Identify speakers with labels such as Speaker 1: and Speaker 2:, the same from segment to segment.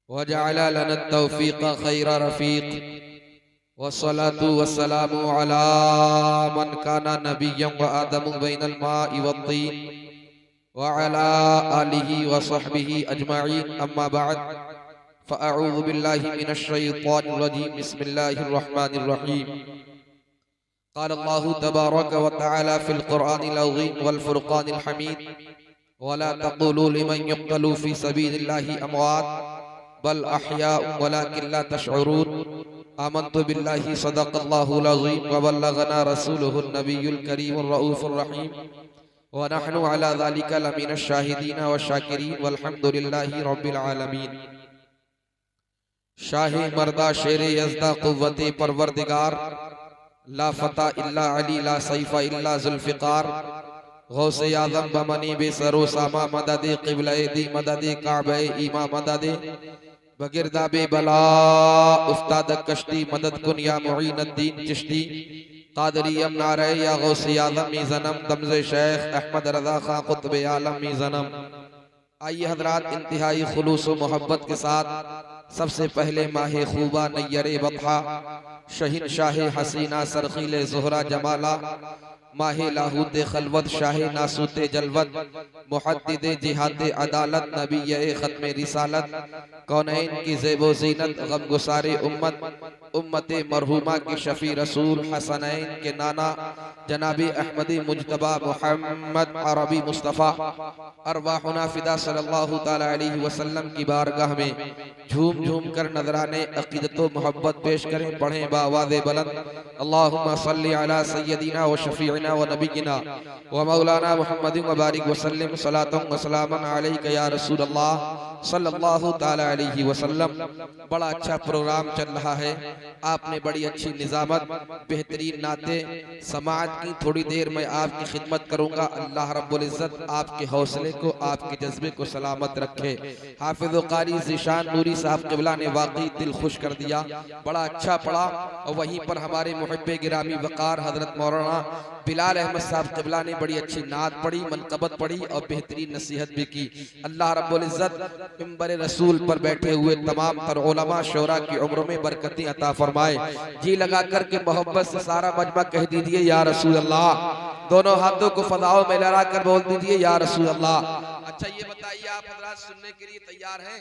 Speaker 1: वजअल लना तौफीक खैर रफीक वस्सलातु वस्सलामु अला मन काना नबिय्यन व आदमु बैनल माइ वत्तीन व अला आलिहि व सहबिहि अजमईन अम्मा बाद फ़अऊज़ु बिल्लाहि मिनश शैतानिर रजीम बिस्मिल्लाहिर रहमानिर रहीम क़ाल अल्लाहु तबारक व तआला फ़िल क़ुरआनिल अज़ीम वल फ़ुरक़ानिल हमीद वला तक़ूलू लिमन युक़्तलू फ़ी सबीलिल्लाहि अमवात बल अहयाउ वलाकिन ला तशऊरून आमन्तु बिल्लाहि सदक़ल्लाहुल अज़ीम व बल्लगना रसूलुहुन नबियुल करीमुर रऊफ़ुर रहीम व नहनु अला ज़ालिका लमिनश शाहिदीन व शाकिरीन वल्हम्दुलिल्लाहि रब्बिल आलमीन। शाहे मर्दा शेरे यज़दा क़ुव्वते परवरदिगार ला फ़ता इल्ला अली ला सैफ़ा इल्ला ज़ुल्फ़िकार गौसे आज़म बमनी बेसरो सामा मददे क़िबले दी मददे काबे ईमा मददे बगिरदाबे बला उस्ताद कश्ती मदद कुन या मुईनुद्दीन चिश्ती कादरियम नारे या गौसे आज़म मी ज़नम दमज़े शेख अहमद रज़ा खां क़ुत्बे आलम मी ज़नम। आइए हज़रात, इंतहाई खुलूस व मोहब्बत के साथ सबसे पहले माहे खूबा नय्यरे बतहा शहीन शाह हसीना सरखीले ज़ुहरा जमाला माहे लाहूते खलवत शाहे नासूते जलवत मुहद्दिदे जिहादे अदालत नबीये ख़त्मे रिसालत कौनैन की ज़ेबो ज़ीनत गमगुसारे उम्मते मरहूमा के शफ़ी रसूल हसनैन के नाना जनाबी अहमदी मुज्तबा मुहम्मद अरबी मुस्तफ़ा अरवाहुना फ़िदा सल्लल्लाहु तआला अलैहि वसल्लम की बारगाह में झूम झूम कर नजराने अक़ीदत व मोहब्बत पेश करें। पढ़ें बावाज़े बुलंद अल्लाहुम्मा सल्लि अला सय्यदिना व शफ़ीइना व नबीना व मौलाना मुहम्मदिन व बारिक वसल्लम सलातन व सलामन अलैका या रसूल अल्लाह सल्लल्लाहु तआला अलैहि वसल्लम। बड़ा अच्छा प्रोग्राम चल रहा है, आपने बड़ी अच्छी निज़ामत बेहतरीन नाते समाज की। थोड़ी देर में आपकी खिदमत करूंगा। अल्लाह रब्बुल इज़्ज़त आपके हौसले को, आपके जज्बे को सलामत रखे। हाफिज़ व क़ारी ज़ीशान नूरी साहब क़िबला ने वाकई दिल खुश कर दिया, बड़ा अच्छा पढ़ा। और वहीं पर हमारे मुहिब्बे गिरामी वक़ार हज़रत मौलाना बिलाल अहमद साहब क़िबला ने बड़ी अच्छी नात पढ़ी, मनक़बत पढ़ी और बेहतरीन नसीहत भी की। अल्लाह रब्बुल इज़्ज़त मिंबर रसूल पर बैठे हुए तमाम तर उलमा शोरा की उम्र में बरकतें अता फरमाए। जी लगा कर के मोहब्बत से सारा मजमा कह दीजिए या रसूल अल्लाह। दोनों हाथों को फदाओं में लड़ा कर बोल दीजिए या रसूल अल्लाह। अच्छा, ये बताइए आप हज़रात सुनने के लिए तैयार हैं?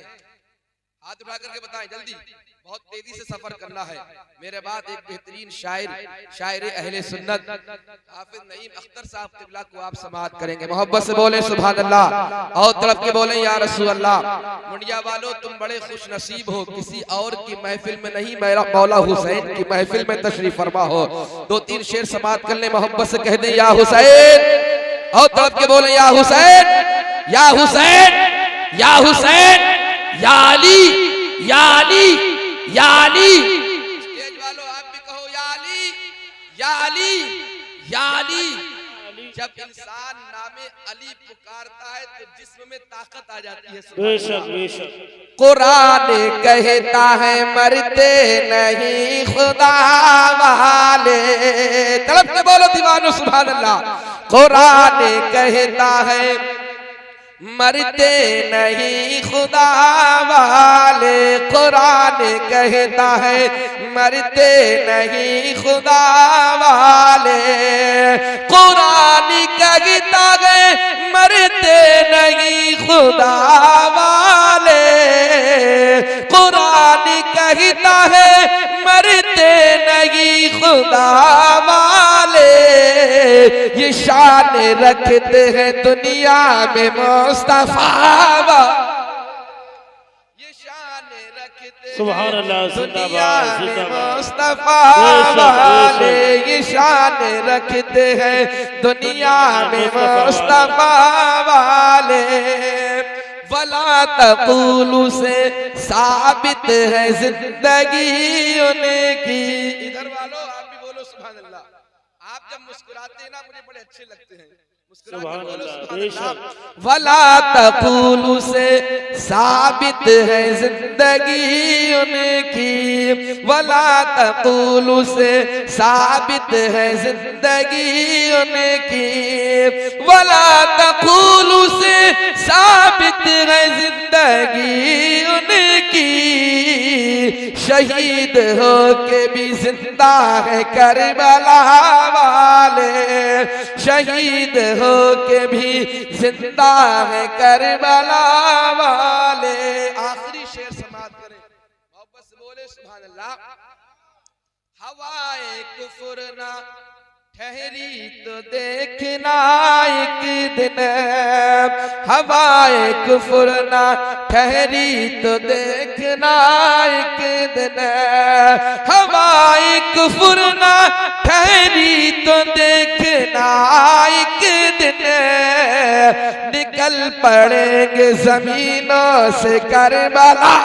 Speaker 1: हाथ उठा करके बताएं जल्दी, बहुत तेजी से सफर करना है। मेरे बाद एक बेहतरीन शायर अहले सुन्नत हाफिज नईम अख्तर साहब क़िबला को आप समाअत करेंगे। मोहब्बत से बोले सुभान अल्लाह और तरफ के बोले या रसूल अल्लाह। मुंडिया वालों, तुम बड़े खुश नसीब हो, किसी और की महफिल में नहीं, मेरा मौला हुसैन की महफिल में तशरीफ फरमा हो। दो तीन शेर समाअत कर ले, मोहब्बत से कह दे या हुसैन और तरफ के बोले या हुसैन या हुसैन या हुसैन या अली या अली या अली। स्टेज वालों आप भी कहो या अली या अली या अली। जब इंसान नामे अली पुकारता है तो जिस्म में ताकत आ जाती है। बेशक बेशक। कुरान कहता है मरते नहीं खुदा वाले, तड़प के बोलो दीवानो सुभान अल्लाह। कुरान कहता है मरते नहीं खुदा वाले, कुरान कहता है मरते नहीं खुदा वाले, कुरान कहता है मरते नहीं खुदा वाले, कुरान कहता है मरते नहीं खुदा वाले। ये शान रखते हैं दुनिया में मुस्तफा, ये शान रखते सुभान अल्लाह दुनिया में मुस्तफा वाले, ये शान रखते हैं दुनिया में मुस्तफा वाले। वला तक़ूलू से साबित है जिंदगी उनकी। इधर वालों आप भी बोलो सुभान अल्लाह। आप जब मुस्कुराते हैं ना मुझे बड़े अच्छे लगते हैं। वला तक़ूलू से साबित है जिंदगी उनकी, वला तक़ूलू से साबित है जिंदगी उनकी, वला तक़ूलू से साबित है जिंदगी उनकी। शहीद हो के भी जिंदा है करबला वाले, शहीद हो के भी जिंदा है करबला वाले। आखिरी शेर समाप्त करें, मोहब्बत से बोले सुभान अल्लाह। हवाए कुफर ना ठहरी तो देखना एक दिन, हवाए कुफर ना ठहरी तो देखना एक दिन, हवाए कुफर ना ठहरी तो देखना एक दिन, निकल पड़ेंगे जमीनों से करबला,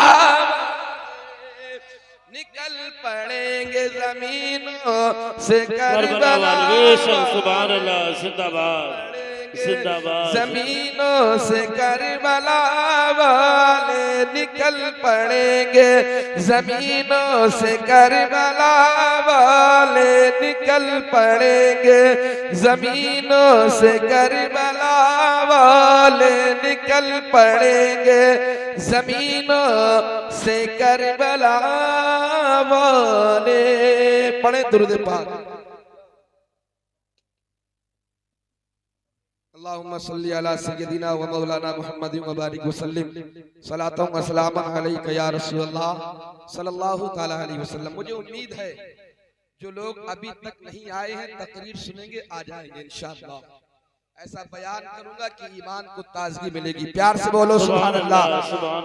Speaker 1: निकल पड़ेंगे जमीनों से करबला,
Speaker 2: सुभान अल्लाह, जिंदाबाद जिंदाबाद।
Speaker 1: जमीनों से करबला वाले निकल पड़ेंगे, जमीनों से करबला वाले निकल पड़ेंगे, जमीनों से करबला वाले निकल पड़ेंगे, जमीनों से करबला वाले। पढ़े दुरूद पाक। अल्लाहुम्मा सल्ली अला सय्यदिना व मौलाना मुहम्मद व बारिक वसल्लिम सलातन व सलामन अलैका या रसूलल्लाह सल्लल्लाहु तआला अलैहि वसल्लम। मुझे उम्मीद है जो लोग अभी तक नहीं आए हैं तकरीर सुनेंगे आ जाएंगे इंशाअल्लाह। ऐसा बयान करूंगा कि ईमान को ताजगी मिलेगी। प्यार से बोलो सुभान अल्लाह।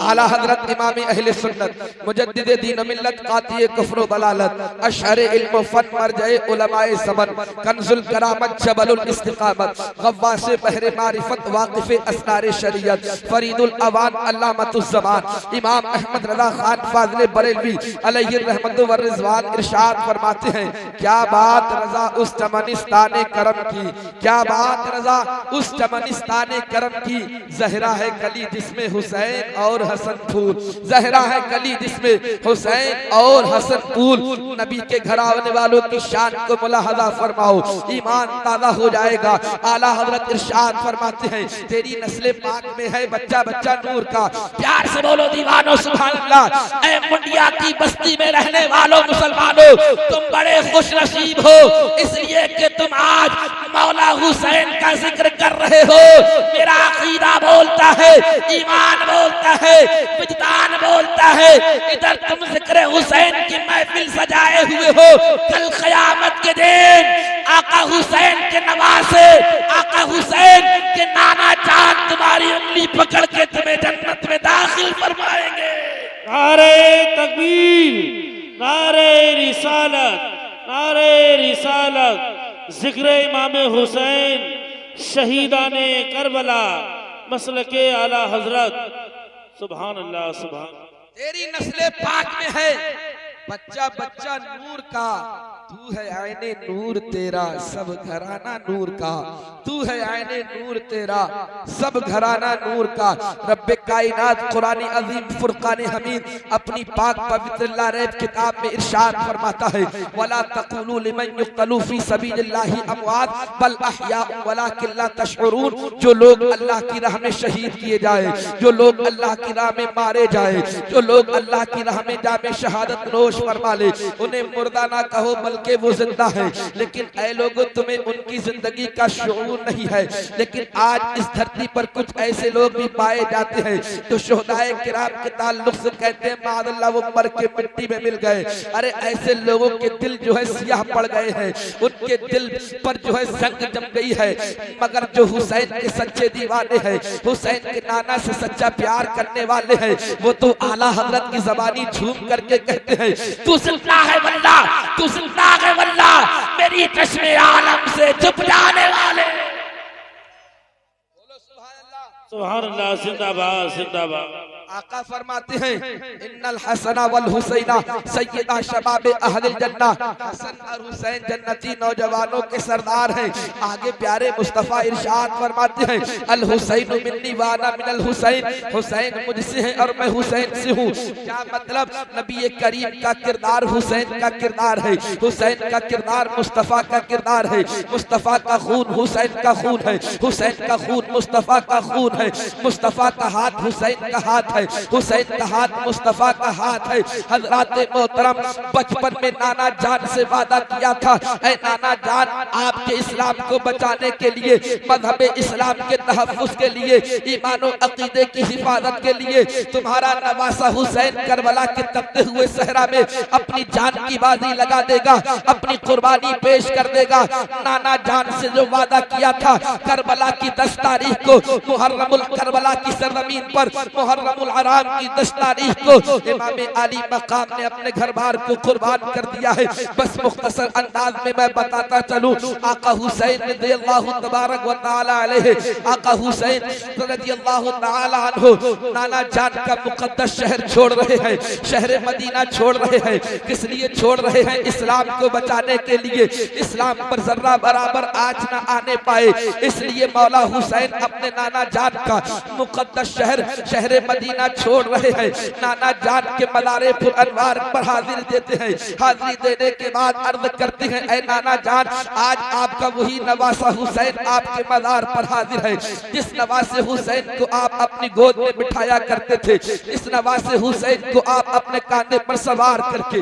Speaker 1: आला हजरत इमाम अहले सुन्नत मुजद्दिद दीन मिल्लत कातिए कुफ्र व दलालत अशहर इल्म फन मरजए उलमाए ज़मान कंजुल करामत जबलुल इस्तिकामत गव्वास बहर मारिफत वाकिफ असरार शरीयत फरीदुल अवान अल्लामतुज़ ज़मान इमाम अहमद रज़ा खान फाज़िल बरेलवी अलैहि रहमत व रिज़वान इरशाद फरमाते हैं, क्या बात रज़ा उस चमनिस्तान करम की, क्या बात रज़ा उस चमनिस्तान करम की, जहरा है कली जिसमें हुसैन और हसन फूल, जहरा है कली जिसमें हुसैन और हसन फूल। नबी के घर आने वालों की शान को मुलाहजा फरमाओ, ईमान ताज़ा हो जाएगा। आला हजरत इरशाद फरमाते हैं, तेरी नस्ल पाक में है बच्चा बच्चा नूर का। प्यार से बोलो दीवानो सुभान अल्लाह। ऐ मुंडिया की बस्ती में रहने वालों मुसलमानों, तुम बड़े खुश नसीब हो इसलिए कि तुम आज मौला हुसैन का जिक्र कर रहे हो। मेरा अकीदा बोलता है, ईमान बोलता है, विजदान बोलता है, इधर तुम जिक्र हुसैन की महफिल सजाए हुए हो। कल क़यामत के दिन आका हुसैन के नवासे, आका हुसैन के नाना जान तुम्हारी उंगली पकड़ के तुम्हें जन्नत में दाखिल फरमाएंगे।
Speaker 2: नारे तकबीर, नारे रिसालत, नारे रिसालत। जिक्र इमाम हुसैन शहीदाने करबला मसलके आला हजरत। सुभान अल्लाह सुभान।
Speaker 1: तेरी नस्ल पाक में है बच्चा बच्चा नूर का, तू है आईने नूर तेरा सब घराना नूर का, तू है आईने नूर तेरा सब घराना नूर का। रब्बे कायनात कुरान अजीम फुरकान हमीद अपनी पाक पवित्र लारैब किताब में इरशाद फरमाता है, वला तक़ूलू लिमन युक़तलू फी सबीलिल्लाहि अमवात बल अहयाउ वलाकिन ला तशऊरून। जो लोग अल्लाह की राह में शहीद किए जाए, जो लोग अल्लाह की राह में मारे जाए, जो लोग अल्लाह की राह में जामे शहादत नोश फरमा ले, उन्हें मुर्दा ना कहो बल्कि वो जिंदा है। लेकिन ऐ लोगों, तुम्हें उनकी जिंदगी का शऊर नहीं है। लेकिन आज इस धरती पर कुछ ऐसे लोग भी पाए जाते हैं जो शोहदाए किराम के ताल्लुक से कहते हैं मादल्ला वो मर के मिट्टी में मिल गए। अरे ऐसे लोगों के दिल जो है सियाह पड़ गए हैं, उनके दिल पर जो है जंग जम गई है। मगर जो हुसैन के सच्चे दीवाने हैं, हुसैन के नाना से सच्चा प्यार करने वाले हैं, वो तो आला हजरत की ज़बानी झूम करके कहते हैं, तू जिंदा है वल्लाह, तू जिंदा है वल्लाह, मेरी चश्मे आलम से छुप जाने वाले। बोलो सुभान अल्लाह।
Speaker 2: सुभान अल्लाह। जिंदाबाद जिंदाबाद।
Speaker 1: आका फरमाते हैं, इन्नल हसना वल हुसैना सय्यदा शबाबे अहलिल जन्ना। हसन और हुसैन जन्नती नौजवानों के सरदार हैं। आगे प्यारे मुस्तफा इरशाद फरमाते हैं, अल हुसैन मिन्नी व अना मिनल हुसैन। हुसैन मुझसे है और मैं हुसैन से हूँ। क्या मतलब? नबी करीम का किरदार हुसैन का किरदार है, हुसैन का किरदार मुस्तफा का किरदार है। मुस्तफा का खून हुसैन का खून है, हुसैन का खून मुस्तफा का खून है, मुस्तफा का हाथ हुसैन का हाथ है। है, हुसैन का हाथ मुस्तफा का हाथ है। हजरात मोहतरम बचपन में नाना जान से वादा किया था, ऐ नाना जान आपके इस्लाम को बचाने के लिए, मजहब इस्लाम के तहफ्फुज़ के लिए, ईमान और अकीदे की हिफाजत के लिए तुम्हारा नवासा हुसैन करबला के तपते हुए सहरा में अपनी जान की बाजी लगा देगा, अपनी कुर्बानी पेश कर देगा। नाना जान से जो वादा किया था करबला की 10 तारीख को, मुहर्रमुल करबला की सरजमीन पर मुहर्रमुल हराम की 10 तारीख को इमाम आली मकाम ने अपने घर बार को कुर्बान कर दिया है। बस मुख्तसर अंदाज में मैं बताता चलूं, आका हुसैन रज़ियल्लाहु तबारक व तआला अलैहि, आका हुसैन रज़ियल्लाहु तआला अन्हु नाना जान का मुकद्दस शहर छोड़ रहे हैं, शहर मदीना छोड़ रहे हैं। किस लिए छोड़ रहे हैं? इस्लाम को बचाने के लिए, इस्लाम पर जर्रा बराबर आँच न आने पाए, इसलिए मौला हुसैन अपने नाना जान का मुकद्दस शहर शहर मदीना छोड़ रहे हैं। नाना जान के मज़ारे पुर अनवार पर हाजिर देते हैं। हाजिरी देने के बाद अर्ज करते हैं, ऐ नाना जान आज आपका वही नवासा हुसैन आपके मज़ार पर हाजिर है, जिस नवासे हुसैन को आप अपनी गोद में बिठाया करते थे, इस नवासे हुसैन को आप अपने कांधे पर सवार करके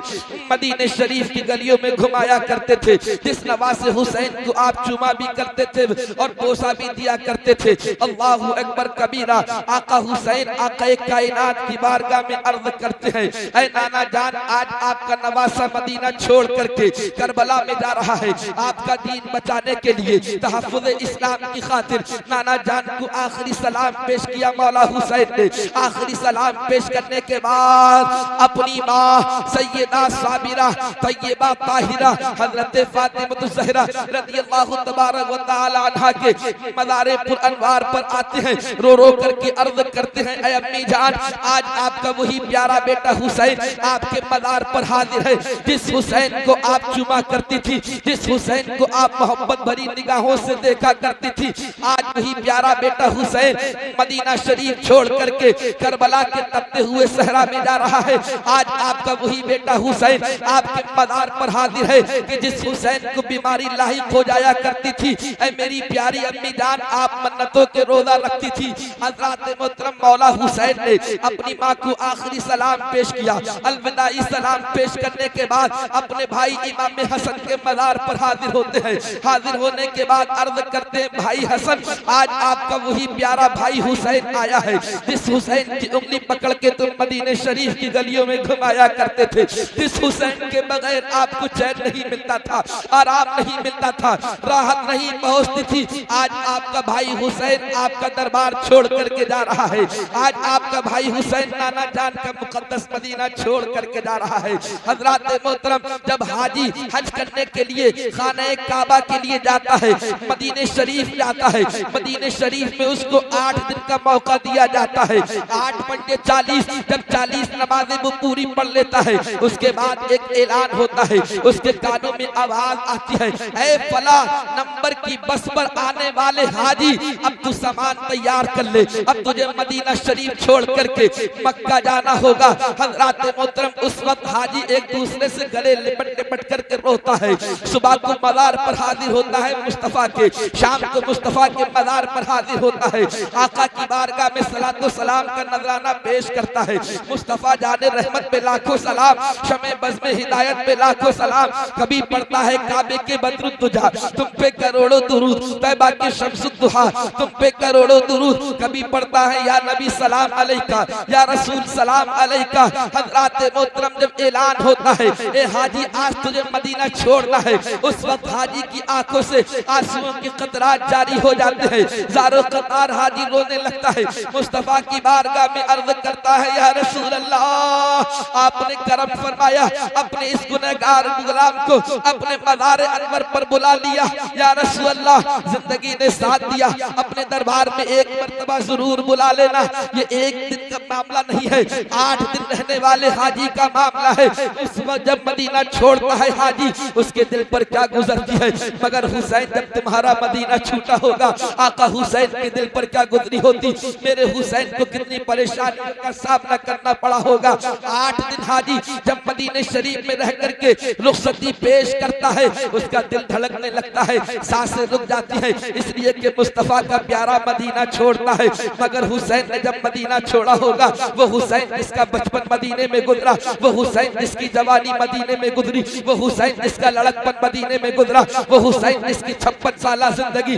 Speaker 1: मदीने शरीफ की गलियों में घुमाया करते थे, जिस नवासे हुसैन को आप चुमा भी करते थे और बोसा भी दिया करते थे। अल्लाहु अकबर कबीरा। आका हुसैन आका कायनात की बारगाह में अर्ज करते हैं, ऐ नाना जान आज आपका नवासा मदीना छोड़ करके करबला में जा रहा है, आपका दीन बचाने के लिए, तहफ्फुज़ इस्लाम की खातिर। नाना जान को आखिरी सलाम पेश किया मौला हुसैन ने। आखिरी सलाम पेश करने के बाद अपनी माँ सैयदा साबिरा तैयबा ताहिरा हजरत फातिमा ज़हरा रज़ियल्लाहु तबारक व तआला अन्हा के मज़ारे पुर अनवार पर आते हैं, रो रो करके अर्ज करते हैं, ऐ अम्मी जान आज आपका वही प्यारा बेटा हुसैन आपके मज़ार पर हाजिर है, जिस हुसैन को आप चुमा करती थी, जिस हुसैन को आप मोहब्बत भरी निगाहों से देखा करती थी, आज वही प्यारा बेटा हुसैन मदीना शरीफ छोड़ करके करबला के तपते हुए सहरा में जा रहा है। आज आपका वही बेटा हुसैन आपके मज़ार पर हाजिर है कि जिस हुसैन को बीमारी लाहिक हो जाया करती थी। ऐ मेरी प्यारी अम्मी जान आप मन्नतों के रोजा रखती थी। हज़रत मोहतरम मौला हुसैन ने अपनी माँ को आखिरी सलाम पेश किया। अलविदाई सलाम पेश करने के बाद अपने भाई इमाम हसन के मज़ार पर हाजिर होते हैं। हाजिर होने के बाद अर्ज करते हैं, भाई हसन आज आपका वही प्यारा भाई हुसैन आया है, जिस हुसैन की उंगली पकड़ के तुम मदीने शरीफ की गलियों में घुमाया करते थे, जिस हुसैन के बगैर आपको चैन नहीं मिलता था, आराम नहीं मिलता था, राहत नहीं पहुंचती थी। आज आपका भाई हुसैन आपका दरबार छोड़ करके जा रहा है। आज आपका भाई हुसैन नाना जान का मुकद्दस मदीना छोड़ करके जा रहा है। हजरत मोहतरम जब हाजी हज करने के लिए खाना काबा के लिए जाता है, मदीने शरीफ जाता है, मदीने शरीफ में उसको 8 दिन का मौका दिया जाता है। 8 पंजे 40, जब 40 नमाजें वो पूरी पढ़ लेता है, उसके बाद एक ऐलान होता है, उसके कानों में आवाज आती है, ऐ फला नंबर की बस पर आने वाले हाजी अब तू सामान तैयार कर ले, अब तुझे मदीना शरीफ छोड़ करके मक्का जाना होगा। हज़रत मोहतरम उस वक्त हाजी एक दूसरे से गले लिपट लिपट करके रोता है। सुबह को मज़ार पर हाजिर होता है मुस्तफ़ा के, शाम को मुस्तफ़ा के मज़ार पर हाजिर होता है, आका की बारगाह में सलातो सलाम का नजराना पेश करता है। मुस्तफ़ा जाने रहमत पे लाखों सलाम, शमे बज़्म हिदायत पे लाखों सलाम। कभी पढ़ता है काबे के बद्रुद्दुजा, तुम पे करोड़ों दुरूद, तैबा के शम्सुद्दुहा, तुम पे करोड़ों दुरूद। कभी पढ़ता है या नबी सलाम अलैका, या रसूल सलाम अलैका। हज़रत मोहतरम जब ऐलान होता है, ए हाजी आज तुझे मदीना छोड़ना है, उस वक्त हाजी की आंखों से आंसुओं के कतरात जारी हो जाते हैं, ज़ारो कतार हाजी रोने लगता है। मुस्तफ़ा की बारगाह में अर्ज़ करता है, या रसूल अल्लाह आपने करम फरमाया, अपने इस गुनहगार गुलाम को अपने मज़ार अनवर पर बुला लिया। या रसूल अल्लाह जिंदगी ने साथ दिया, अपने दरबार में एक मर्तबा जरूर बुला लेना। ये एक दिन का मामला नहीं है, 8 दिन रहने वाले हाजी का मामला है। उस वक्त जब मदीना छोड़ता है हाजी, उसके दिल पर क्या गुजरती है। मगर हुसैन जब तुम्हारा मदीना छूटा होगा, आका हुसैन के दिल पर क्या गुजरी होती, मेरे हुसैन को कितनी परेशानियों का सामना करना पड़ा होगा। 8 दिन हाजी जब मदीने शरीफ में रह करके रुखसती पेश करता है, उसका दिल धड़कने लगता है, सांसें रुक जाती है, इसलिए कि मुस्तफ़ा का प्यारा मदीना छोड़ता है। मगर हुसैन ने जब मदीना छोड़ा होगा, वो हुसैन जिसका बचपन मदीने में गुजरा, वो हुसैन जिसकी जवानी मदीने में गुजरी, वो हुसैन जिसका लड़कपन मदीने में गुजरा, वो हुसैन जिसकी 56 साल जिंदगी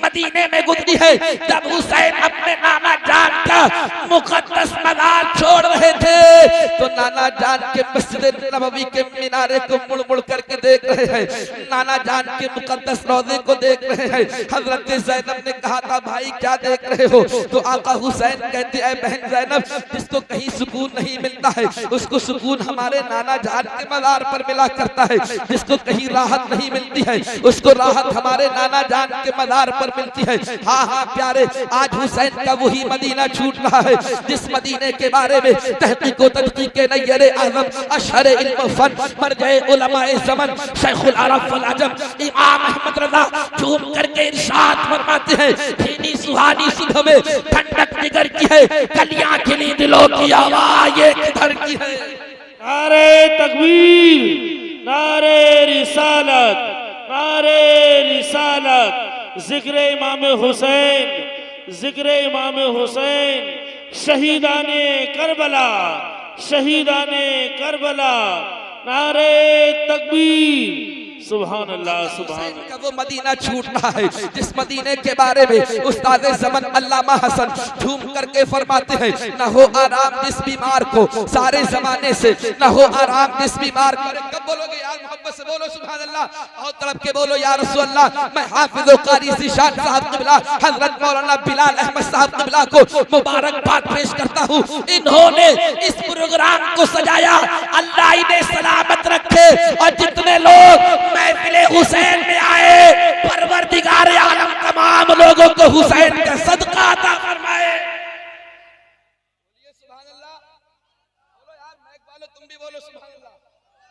Speaker 1: मदीने में गुजरी है। जब हुसैन अपने नाना जान का मुकद्दस मज़ार छोड़ रहे थे तो नाना जान के मस्जिद नबवी के मीनारे को मुड़ मुड़ करके देख रहे हैं, नाना जान के मुकद्दस रोज़े को देख रहे हैं। हजरत ज़ैनब ने कहा था भाई क्या देख रहे हो, तो आका हुसैन कहते हैं बहन ज़ैनब जिसको कहीं सुकून नहीं मिलता है उसको सुकून हमारे नाना जान के मज़ार पर मिला करता है, जिसको कहीं राहत नहीं मिलती है उसको राहत हमारे नाना जान के मज़ार पर मिलती है। हाँ हाँ प्यारे, आज हुसैन का वही मदीना छूट रहा है जिस मदीने के बारे में तहकीक व तदकीक के नय्यर आज़म अशहर इल्म फन मरजे उलमाए ज़मन शेखुल अरब वल अजम इमाम अहमद रज़ा झूम करके इरशाद फरमाते हैं, भीनी सुहानी सुबह में ठंडक जिगर की है, कलियां खिली दिलों की आवाज़ ये किधर की है।
Speaker 2: नारे तकबीर, नारे रिसालत, नारे रिसालत, जिक्र इमाम हुसैन, जिक्र इमाम हुसैन, शहीदाने करबला, शहीदाने करबला, नारे तकबीर, सुभान अल्लाह सुभान अल्लाह।
Speaker 1: का वो मदीना छूट रहा है जिस मदीने के बारे में उस्ताद ज़मन अल्लामा हसन झूम करके फरमाते हैं, न हो आराम जिस बीमार को सारे जमाने से, न हो आराम जिस बीमार को। कब बोलोगे यार, मोहब्बत से बोलो सुभान अल्लाह और तड़प के बोलो या रसूल अल्लाह। मैं हाफिज़ कारी ज़ीशान साहब क़िबला हज़रत मौलाना बिलाल अहमद साहब क़िबला को मुबारकबाद पेश करता हूँ। इन्होंने इस प्रोग्राम को सजाया, अल्लाह इन्हें सलामत रखे और जितने लोग महफिले हुसैन में आए परवरदिगार आलम तमाम लोगों को हुसैन का सदका अता फरमाए। सुभान अल्लाह बोलो यार, माइक वालों तुम भी बोलो सुभान अल्लाह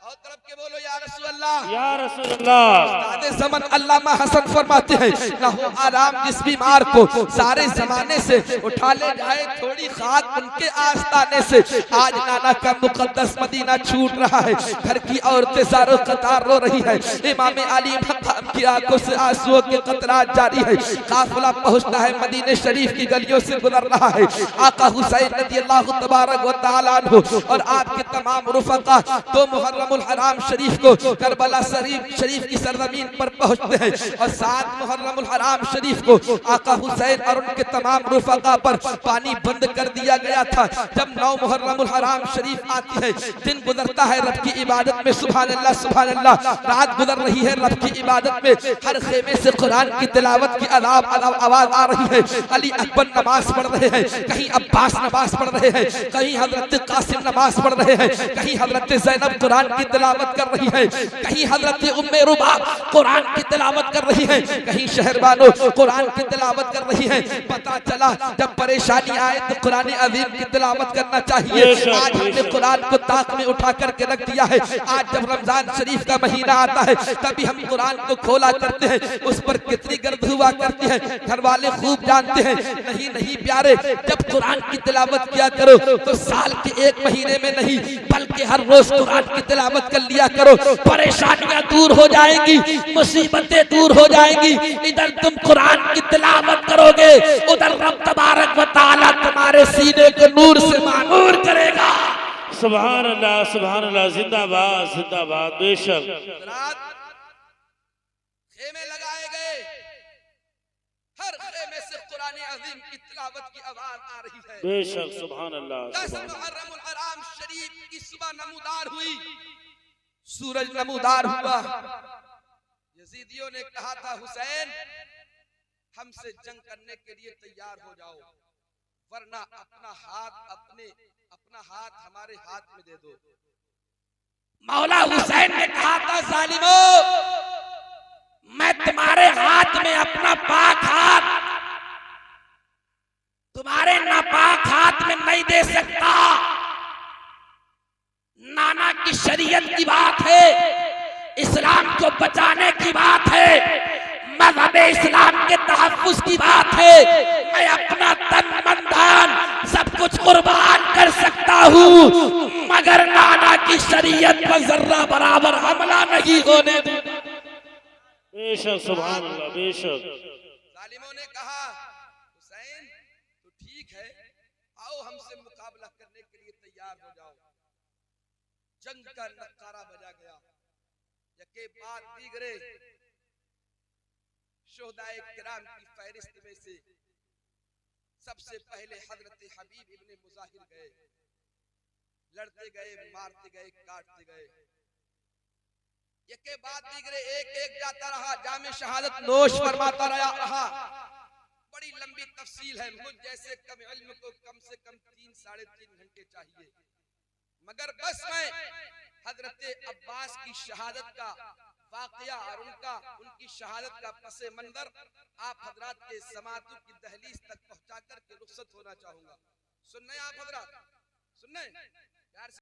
Speaker 1: और तरफ के बोलो या रसूल अल्लाह,
Speaker 2: या रसूल अल्लाह।
Speaker 1: उस्ताद ज़मन अल्लामा हसन फरमाते हैं, न हो आराम जिस बीमार को सारे जमाने से उठा ले जाए थोड़ी खाक उनके आस्ताने से। आज नाना का मुकद्दस मदीना छूट रहा है, घर की औरतें ज़ारो कतार रो रही है, इमाम अली मक़ाम की आंखों से आंसुओं के कतरात जारी है। काफिला पहुंचता है मदीने शरीफ की गलियों से गुजर रहा है। आका हुसैन रज़ियल्लाहु तबारक व तआला अन्हु और आपके तमाम रुफ़क़ा तो मुहर्रमुल हराम शरीफ को करबला शरीफ की सरजमीन पर पहुंचते हैं और 7 मुहर्रमुल हराम शरीफ को आका हुसैन और उनके तमाम रुफ़क़ा पर पानी बंद कर दिया गया था। जब 9 मुहर्रमुल हराम शरीफ आती है, दिन गुजरता है रब की इबादत में, सुभान अल्लाह सुभान अल्लाह। रात गुजर रही है रब की इबादत में, हर खेमे से कुरान की तिलावत की आवाज आ रही है। अली अकबर नमाज पढ़ रहे हैं, कहीं अब्बास नमाज पढ़ रहे हैं, कहीं हजरत कासिम नमाज पढ़ रहे हैं, कहीं हजरत ज़ैनब कुरान की तिलावत कर रही है, कहीं हजरत उम्मे रुबाब कुरान की तिलावत कर रही है, कहीं शहरबानो कुरान की तिलावत कर रही है। पता चला जब परेशानी आए तो कुरान अज़ीम की तिलावत करना चाहिए। आज हमने कुरान को ताक में उठा करके रख दिया है। आज जब रमजान शरीफ का महीना आता है तभी हम कुरान को खोला करते हैं, उस पर कितनी गर्द हुआ करती है घर वाले खूब जानते हैं। नहीं नहीं प्यारे, जब कुरान की तिलावत किया करो तो साल के 1 महीने में नहीं बल्कि हर रोज कुरान की तिलावत कर लिया करो, परेशानियां दूर हो जाएंगी, मुसीबतें दूर हो जाएंगी। इधर तुम कुरान की तिलावत करोगे, उधर रब तबारक व तआला तुम्हारे सीने को नूर से मानूर करेगा।
Speaker 2: सुभान अल्लाह, जिंदाबाद जिंदाबाद। बेशक
Speaker 1: खेमे लगाए गए, हर खेमे से कुरान अज़ीम की तिलावत की आवाज आ रही है।
Speaker 2: बेशक सुभान अल्लाह।
Speaker 1: 10 मुहर्रमुल हराम शरीफ की सुबह नमूदार हुई, सूरज नमूदार हुआ। यजीदियों ने कहा था हुसैन हमसे जंग करने के लिए तैयार हो जाओ, वरना अपना हाथ हमारे हाथ में दे दो। मौला हुसैन ने कहा था जालिमों, मैं तुम्हारे हाथ में अपना पाक हाथ तुम्हारे नापाक हाथ में नहीं दे सकता। नाना की शरीयत की बात है, इस्लाम को बचाने की बात है, मज़हब इस्लाम के तहफ़्फ़ुज़ की बात है। मैं अपना तन मन धन सब कुछ कुर्बान कर सकता हूँ, मगर नाना की शरीयत पर जर्रा बराबर हमला नहीं होने दूंगा।
Speaker 2: बेशक सुभान अल्लाह, बेशक।
Speaker 1: जालिमों ने कहा हुसैन तो ठीक है, आओ हमसे जाओ। जंग का नक्कारा बजा गया। यके बाद दीगरे शोहदाए किराम की फहरिस्त में से सबसे पहले हजरत हबीब इब्ने मुजाहिर गए। लड़ते गए, मारते गए, काटते गए। यके बाद दीगरे एक एक जाता रहा, जामे शहादत नोश फरमाता रहा। बड़ी लंबी तफसील है, मुझ जैसे कम इल्म को कम से कम 3 साढ़े 3 घंटे चाहिए, मगर बस मैं हजरत अब्बास की शहादत का वाकया और उनकी शहादत का पसे मंजर आप हजरात के समातों की दहलीज तक पहुंचा कर के रुखसत होना चाहूंगा। सुनने आप हजरात, सुनने प्यार से।